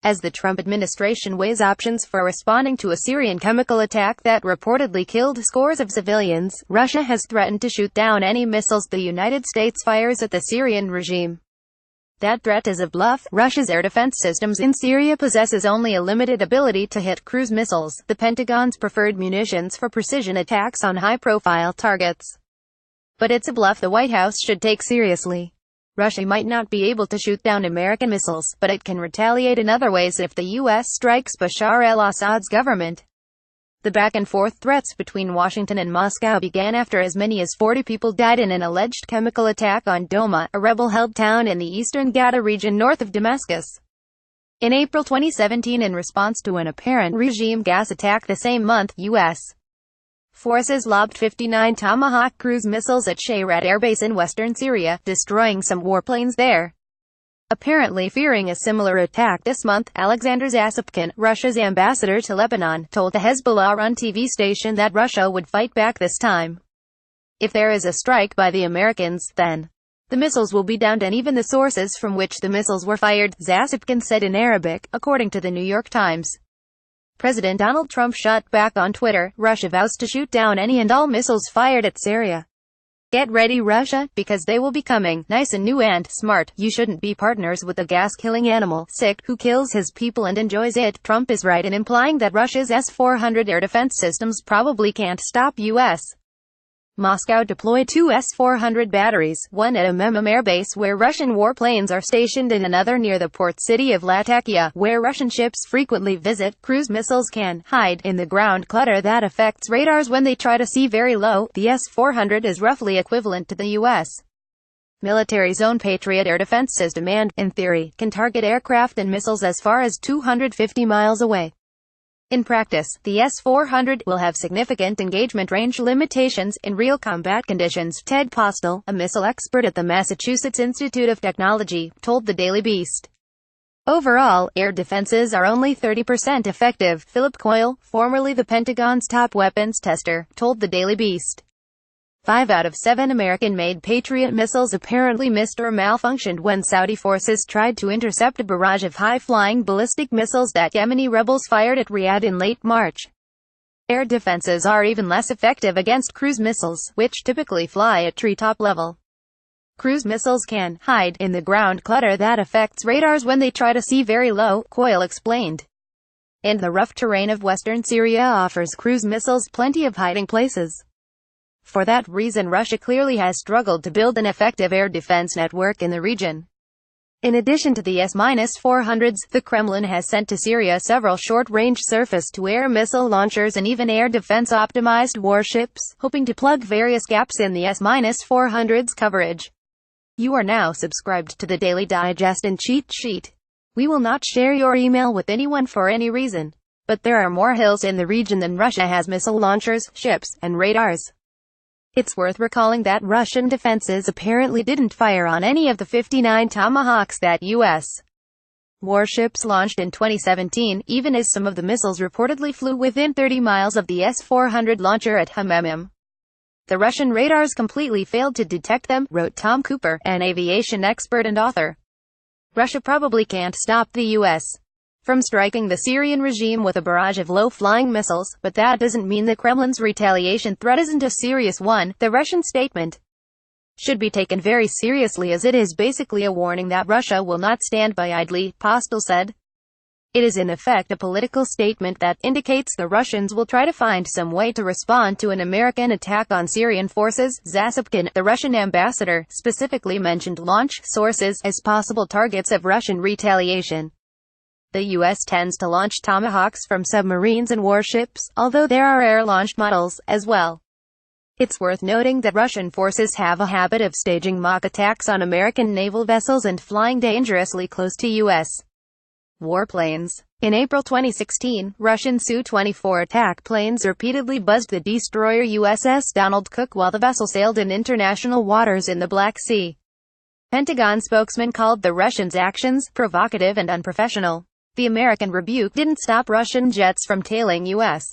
As the Trump administration weighs options for responding to a Syrian chemical attack that reportedly killed scores of civilians, Russia has threatened to shoot down any missiles the United States fires at the Syrian regime. That threat is a bluff. Russia's air defense systems in Syria possesses only a limited ability to hit cruise missiles, the Pentagon's preferred munitions for precision attacks on high-profile targets. But it's a bluff the White House should take seriously. Russia might not be able to shoot down American missiles, but it can retaliate in other ways if the U.S. strikes Bashar al-Assad's government. The back-and-forth threats between Washington and Moscow began after as many as 40 people died in an alleged chemical attack on Douma, a rebel-held town in the eastern Ghouta region north of Damascus. In April 2017, in response to an apparent regime gas attack the same month, U.S. forces lobbed 59 Tomahawk cruise missiles at Shayrat Air Base in western Syria, destroying some warplanes there. Apparently fearing a similar attack this month, Alexander Zasypkin, Russia's ambassador to Lebanon, told the Hezbollah-run TV station that Russia would fight back this time. If there is a strike by the Americans, then the missiles will be downed and even the sources from which the missiles were fired, Zasypkin said in Arabic, according to the New York Times. President Donald Trump shot back on Twitter, Russia vows to shoot down any and all missiles fired at Syria. Get ready, Russia, because they will be coming, nice and new and smart. You shouldn't be partners with a gas-killing animal, sick, who kills his people and enjoys it. Trump is right in implying that Russia's S-400 air defense systems probably can't stop U.S. Moscow deployed 2 S-400 batteries, one at a Memem air base where Russian warplanes are stationed and another near the port city of Latakia, where Russian ships frequently visit. Cruise missiles can hide in the ground clutter that affects radars when they try to see very low. The S-400 is roughly equivalent to the U.S. military's own Patriot air defense system and, in theory, can target aircraft and missiles as far as 250 miles away. In practice, the S-400 will have significant engagement range limitations in real combat conditions, Ted Postel, a missile expert at the Massachusetts Institute of Technology, told the Daily Beast. Overall, air defenses are only 30% effective, Philip Coyle, formerly the Pentagon's top weapons tester, told the Daily Beast. 5 out of 7 American-made Patriot missiles apparently missed or malfunctioned when Saudi forces tried to intercept a barrage of high-flying ballistic missiles that Yemeni rebels fired at Riyadh in late March. Air defenses are even less effective against cruise missiles, which typically fly at treetop level. Cruise missiles can hide in the ground clutter that affects radars when they try to see very low, Coyle explained. And the rough terrain of western Syria offers cruise missiles plenty of hiding places. For that reason, Russia clearly has struggled to build an effective air defense network in the region. In addition to the S-400s, the Kremlin has sent to Syria several short-range surface-to-air missile launchers and even air defense-optimized warships, hoping to plug various gaps in the S-400's coverage. You are now subscribed to the Daily Digest and Cheat Sheet. We will not share your email with anyone for any reason. But there are more hills in the region than Russia has missile launchers, ships, and radars. It's worth recalling that Russian defenses apparently didn't fire on any of the 59 Tomahawks that U.S. warships launched in 2017, even as some of the missiles reportedly flew within 30 miles of the S-400 launcher at Hamemim. The Russian radars completely failed to detect them, wrote Tom Cooper, an aviation expert and author. Russia probably can't stop the U.S. from striking the Syrian regime with a barrage of low-flying missiles, but that doesn't mean the Kremlin's retaliation threat isn't a serious one. The Russian statement should be taken very seriously, as it is basically a warning that Russia will not stand by idly, Postel said. It is in effect a political statement that indicates the Russians will try to find some way to respond to an American attack on Syrian forces. Zasypkin, the Russian ambassador, specifically mentioned launch sources as possible targets of Russian retaliation. The U.S. tends to launch Tomahawks from submarines and warships, although there are air-launched models, as well. It's worth noting that Russian forces have a habit of staging mock attacks on American naval vessels and flying dangerously close to U.S. warplanes. In April 2016, Russian Su-24 attack planes repeatedly buzzed the destroyer USS Donald Cook while the vessel sailed in international waters in the Black Sea. Pentagon spokesman called the Russians' actions provocative and unprofessional. The American rebuke didn't stop Russian jets from tailing U.S.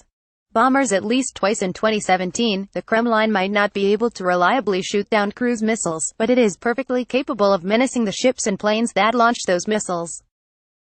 bombers at least twice in 2017. The Kremlin might not be able to reliably shoot down cruise missiles, but it is perfectly capable of menacing the ships and planes that launch those missiles.